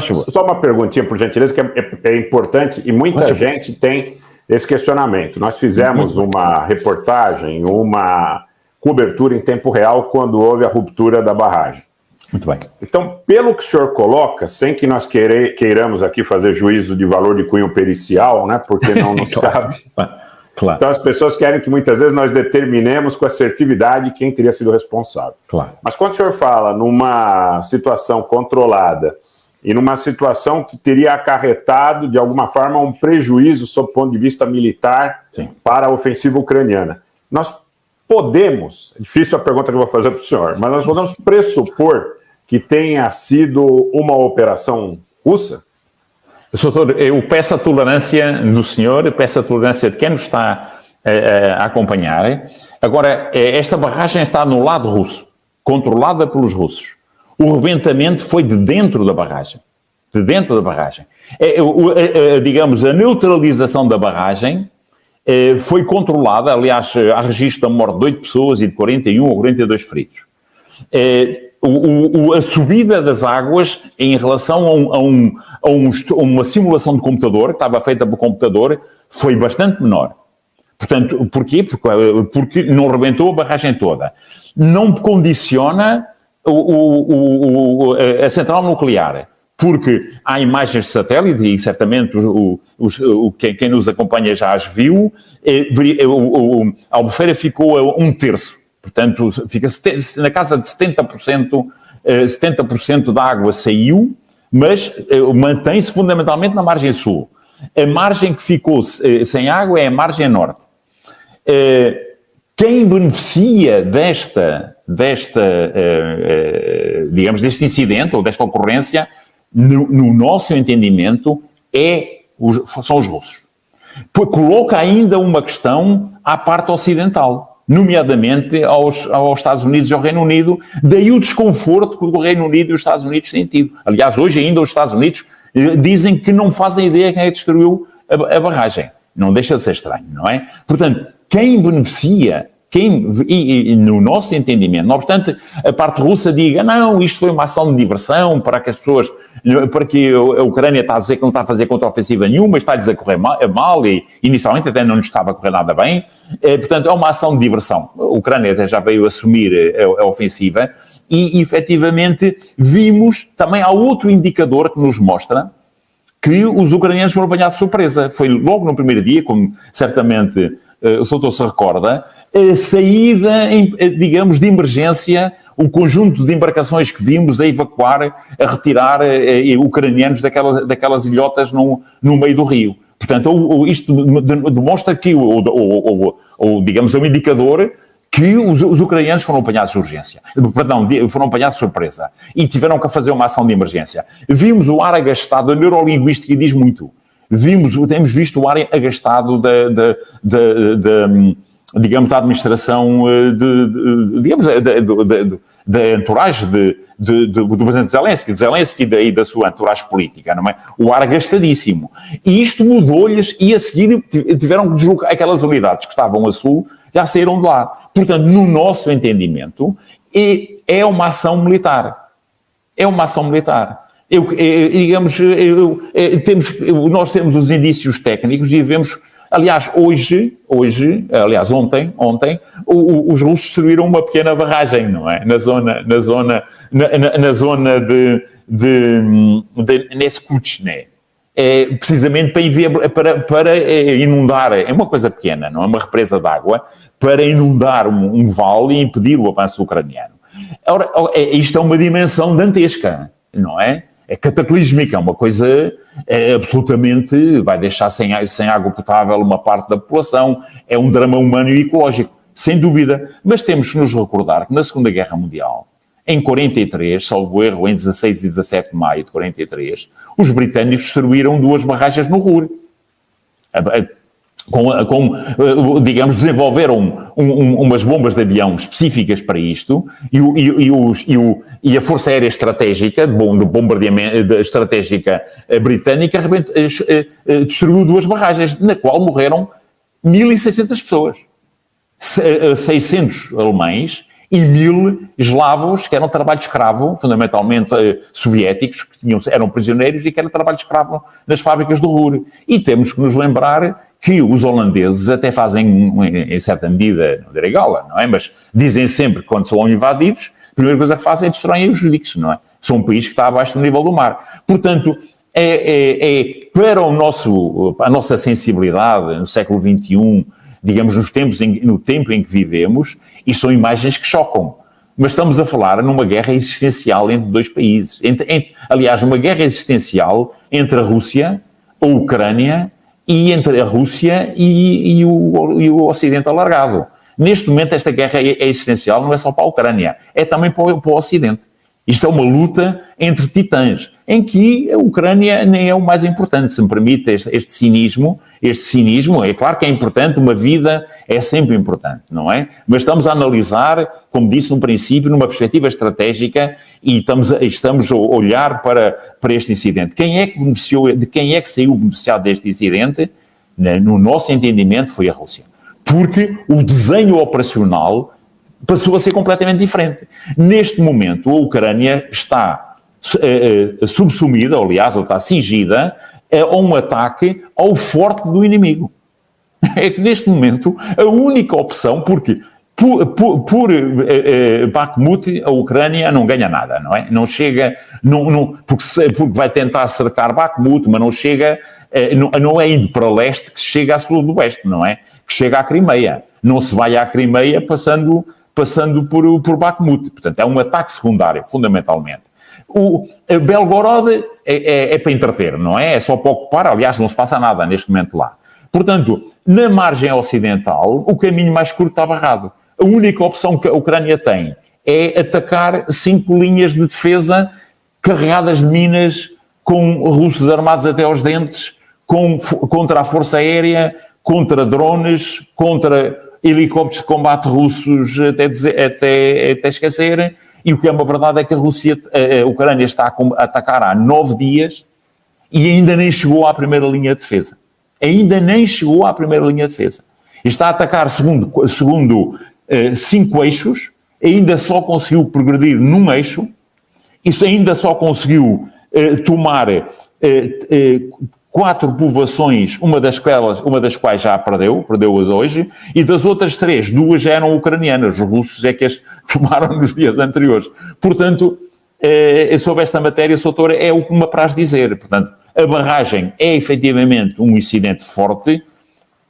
Só uma perguntinha, por gentileza, que é importante e muita gente tem esse questionamento. Nós fizemos uma reportagem, uma cobertura em tempo real quando houve a ruptura da barragem. Muito bem. Então, pelo que o senhor coloca, sem que nós queiramos aqui fazer juízo de valor de cunho pericial, né, porque não nos cabe. Claro. Então, as pessoas querem que muitas vezes nós determinemos com assertividade quem teria sido responsável. Claro. Mas quando o senhor fala numa situação controlada e numa situação que teria acarretado, de alguma forma, um prejuízo sob o ponto de vista militar para a ofensiva ucraniana, nós podemos, é difícil a pergunta que eu vou fazer para o senhor, mas nós podemos pressupor que tenha sido uma operação russa? Doutor, eu peço a tolerância do senhor, peço a tolerância de quem nos está a acompanhar. Agora, esta barragem está no lado russo, controlada pelos russos. O rebentamento foi de dentro da barragem. De dentro da barragem. Digamos, a neutralização da barragem foi controlada, aliás, há registro da morte de 8 pessoas e de 41 ou 42 feridos. A subida das águas em relação a uma simulação de computador, que estava feita por computador, foi bastante menor. Portanto, porquê? Porque não rebentou a barragem toda. Não condiciona a central nuclear, porque há imagens de satélite, e certamente quem nos acompanha já as viu, a Albufeira ficou a 1/3. Portanto, fica na casa de 70% da água saiu, mas mantém-se fundamentalmente na margem sul. A margem que ficou sem água é a margem norte. Quem beneficia digamos, deste incidente ou desta ocorrência, no nosso entendimento, são os russos. Coloca ainda uma questão à parte ocidental, nomeadamente aos Estados Unidos e ao Reino Unido, daí o desconforto que o Reino Unido e os Estados Unidos têm tido. Aliás, hoje ainda os Estados Unidos dizem que não fazem ideia quem é que destruiu a barragem. Não deixa de ser estranho, não é? Portanto, quem beneficia, e no nosso entendimento, não obstante a parte russa diga, não, isto foi uma ação de diversão para que as pessoas, para que a Ucrânia está a dizer que não está a fazer contraofensiva nenhuma, está-lhes a correr mal e inicialmente até não lhes estava a correr nada bem, portanto é uma ação de diversão. A Ucrânia até já veio assumir a ofensiva e efetivamente vimos, também há outro indicador que nos mostra que os ucranianos foram apanhados de surpresa. Foi logo no primeiro dia, como certamente o doutor se recorda, a saída, digamos, de emergência, o conjunto de embarcações que vimos a evacuar, a retirar ucranianos daquelas ilhotas no meio do rio. Portanto, isto demonstra que, digamos, é um indicador que os ucranianos foram apanhados de urgência. Perdão, foram apanhados de surpresa. E tiveram que fazer uma ação de emergência. Vimos o ar agastado, a neurolinguística diz muito. Temos visto o ar agastado digamos, da administração, da entourage do presidente Zelensky e da sua entourage política, não é? O ar agastadíssimo. E isto mudou-lhes e a seguir tiveram que deslocar aquelas unidades que estavam a sul, já saíram de lá. Portanto, no nosso entendimento, é uma ação militar. É uma ação militar. Nós temos os indícios técnicos e vemos. Aliás, ontem, os russos destruíram uma pequena barragem, não é? Na zona de Neskuchne. Precisamente para inundar, é uma coisa pequena, não é? Uma represa de água, para inundar um vale e impedir o avanço ucraniano. Ora, isto é uma dimensão dantesca, não é? É cataclísmica, é uma coisa absolutamente, vai deixar sem água potável uma parte da população, é um drama humano e ecológico, sem dúvida. Mas temos que nos recordar que na Segunda Guerra Mundial, em 43, salvo erro, em 16 e 17 de maio de 43, os britânicos destruíram 2 barragens no Ruhr. Digamos, desenvolveram umas bombas de avião específicas para isto e a Força Aérea Estratégica, de bombardeamento estratégica britânica, destruiu 2 barragens, na qual morreram 1.600 pessoas. 600 alemães e 1000 eslavos que eram trabalho de escravo, fundamentalmente soviéticos, que eram prisioneiros e que eram trabalho de escravo nas fábricas do Ruhr. E temos que nos lembrar que os holandeses até fazem, em certa medida, não direi gala, não é? Mas dizem sempre que quando são invadidos, a primeira coisa que fazem é destroem os diques, não é? São um país que está abaixo do nível do mar. Portanto, para a nossa sensibilidade no século XXI, digamos, no tempo em que vivemos, isto são imagens que chocam. Mas estamos a falar numa guerra existencial entre dois países. Aliás, uma guerra existencial entre a Rússia, a Ucrânia, e entre a Rússia e o Ocidente alargado. Neste momento, esta guerra é existencial, não é só para a Ucrânia, é também para o Ocidente. Isto é uma luta entre titãs, em que a Ucrânia nem é o mais importante, se me permite este cinismo. Este cinismo, é claro que é importante, uma vida é sempre importante, não é? Mas estamos a analisar, como disse no princípio, numa perspectiva estratégica e estamos a olhar para este incidente. Quem é que beneficiou, de quem é que saiu beneficiado deste incidente? No nosso entendimento foi a Rússia. Porque o desenho operacional passou a ser completamente diferente. Neste momento, a Ucrânia está subsumida, aliás, ou está cingida a um ataque ao forte do inimigo. É que neste momento a única opção, porque por Bakhmut a Ucrânia não ganha nada, não é? Não chega, porque vai tentar cercar Bakhmut, mas não chega, não é indo para leste que se chega a sul do oeste, não é? Que chega à Crimeia. Não se vai à Crimeia passando por Bakhmut. Portanto, é um ataque secundário, fundamentalmente. O Belgorod é para entreter, não é? É só para ocupar, aliás, não se passa nada neste momento lá. Portanto, na margem ocidental, o caminho mais curto está barrado. A única opção que a Ucrânia tem é atacar 5 linhas de defesa carregadas de minas, com russos armados até aos dentes, contra a força aérea, contra drones, contra helicópteros de combate russos até esquecer. E o que é uma verdade é que a Ucrânia está a atacar há 9 dias e ainda nem chegou à primeira linha de defesa. Ainda nem chegou à primeira linha de defesa. Está a atacar segundo 5 eixos, ainda só conseguiu progredir num eixo, isso ainda só conseguiu tomar 4 povoações, uma das quais já perdeu-as hoje, e das outras 3, 2 já eram ucranianas, os russos é que as tomaram nos dias anteriores. Portanto, sobre esta matéria, Soutor, é o que me apraz dizer. Portanto, a barragem é efetivamente um incidente forte.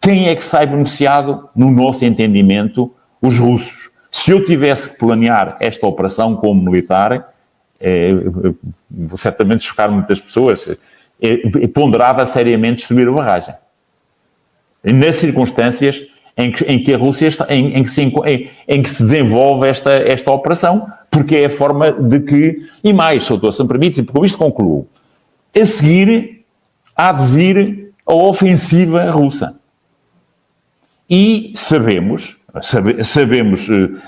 Quem é que sai beneficiado? No nosso entendimento, os russos. Se eu tivesse que planear esta operação como militar, vou certamente chocar muitas pessoas, ponderava seriamente destruir a barragem. Nas circunstâncias em que a Rússia está, em que se desenvolve esta operação, porque é a forma de que, e mais, Soutor, se me permite, com isto concluo, a seguir há de vir a ofensiva russa. E sabemos,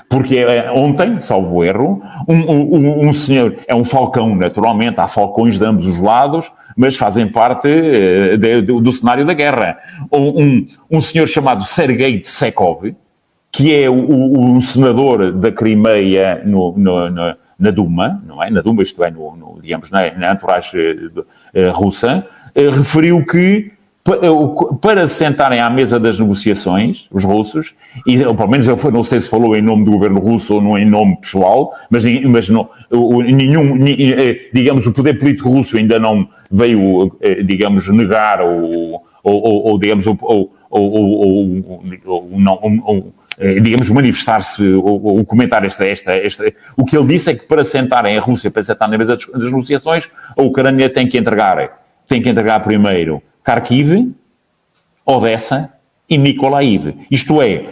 porque ontem, salvo erro, um senhor, é um falcão naturalmente, há falcões de ambos os lados, mas fazem parte do cenário da guerra. Um senhor chamado Sergei Tsekov, que é o senador da Crimeia na Duma, não é? Na Duma, isto é, digamos, na entourage russa, referiu que para se sentarem à mesa das negociações, os russos, e pelo menos não sei se falou em nome do governo russo ou não em nome pessoal, mas não, digamos, o poder político russo ainda não veio, digamos, negar digamos, manifestar-se ou comentar o que ele disse é que para sentarem a Rússia, para sentar na mesa das negociações, a Ucrânia tem que entregar primeiro Kharkiv, Odessa e Mykolaiv. Isto é,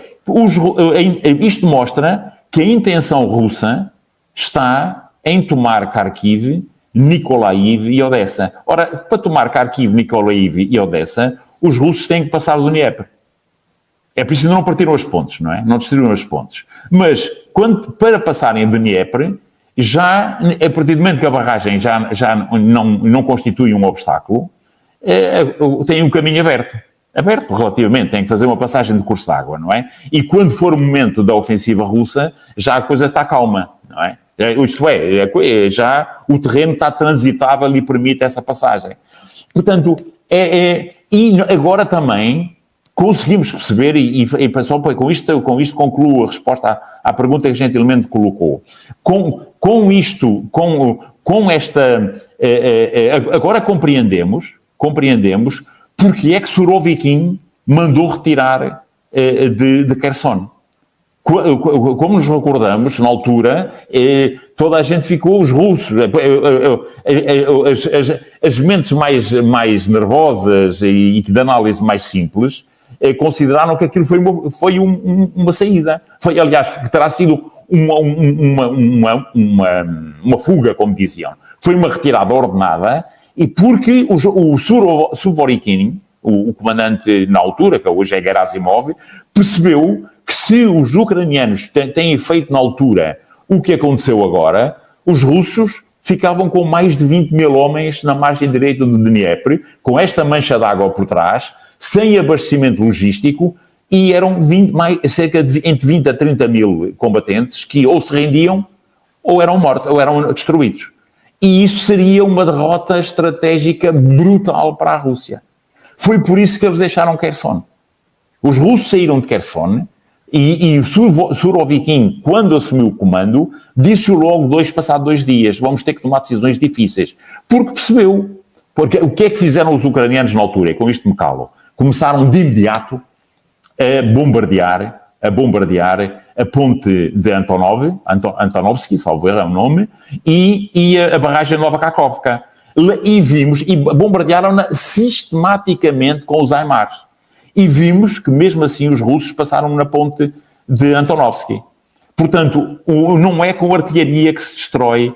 isto mostra que a intenção russa está em tomar Kharkiv, Mykolaiv e Odessa. Ora, para tomar Kharkiv, Mykolaiv e Odessa, os russos têm que passar do Dnieper. É por isso que não partiram as pontes, não é? Não destruíram as pontes. Mas, para passarem a Dnieper, já, a partir do momento que a barragem já não constitui um obstáculo, tem um caminho aberto. aberto relativamente, tem que fazer uma passagem de curso de água, não é? E quando for o momento da ofensiva russa, já a coisa está calma, não é? Isto é, já o terreno está transitável e permite essa passagem. Portanto, e agora também conseguimos perceber, e pessoal, com isto concluo a resposta à pergunta que gentilmente colocou. Com esta... agora compreendemos porque é que Surovikin mandou retirar de Kherson. Como nos recordamos, na altura, toda a gente ficou, os russos, as mentes mais nervosas e de análise mais simples, consideraram que aquilo foi uma saída. Foi, aliás, que terá sido uma fuga, como diziam. Foi uma retirada ordenada, e porque o Surovikin, o comandante na altura, que hoje é Gerasimov, percebeu que se os ucranianos têm feito na altura o que aconteceu agora, os russos ficavam com mais de 20 mil homens na margem direita do Dnieper, com esta mancha de água por trás, sem abastecimento logístico, e eram cerca de entre 20 a 30 mil combatentes que ou se rendiam ou eram mortos, ou eram destruídos. E isso seria uma derrota estratégica brutal para a Rússia. Foi por isso que eles deixaram Kherson. Os russos saíram de Kherson e Surovikin, quando assumiu o comando, disse-o logo passado 2 dias, vamos ter que tomar decisões difíceis. Porque percebeu. Porque o que é que fizeram os ucranianos na altura? E com isto me calo. Começaram de imediato a bombardear a ponte de Antonovsky, salvo erro é o nome, e a barragem Nova Kakhovka. E bombardearam-na sistematicamente com os HIMARS. E vimos que, mesmo assim, os russos passaram na ponte de Antonovsky. Portanto, não é com artilharia que se destrói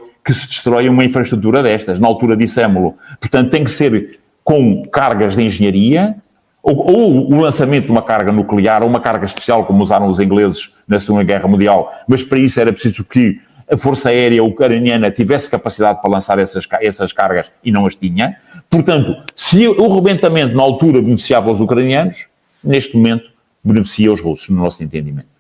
uma infraestrutura destas. Na altura dissemos-lo. Portanto, tem que ser com cargas de engenharia, ou o lançamento de uma carga nuclear, ou uma carga especial, como usaram os ingleses na Segunda Guerra Mundial. Mas para isso era preciso que a Força Aérea ucraniana tivesse capacidade para lançar essas cargas e não as tinha. Portanto, se o rebentamento na altura beneficiava os ucranianos, neste momento beneficia os russos, no nosso entendimento.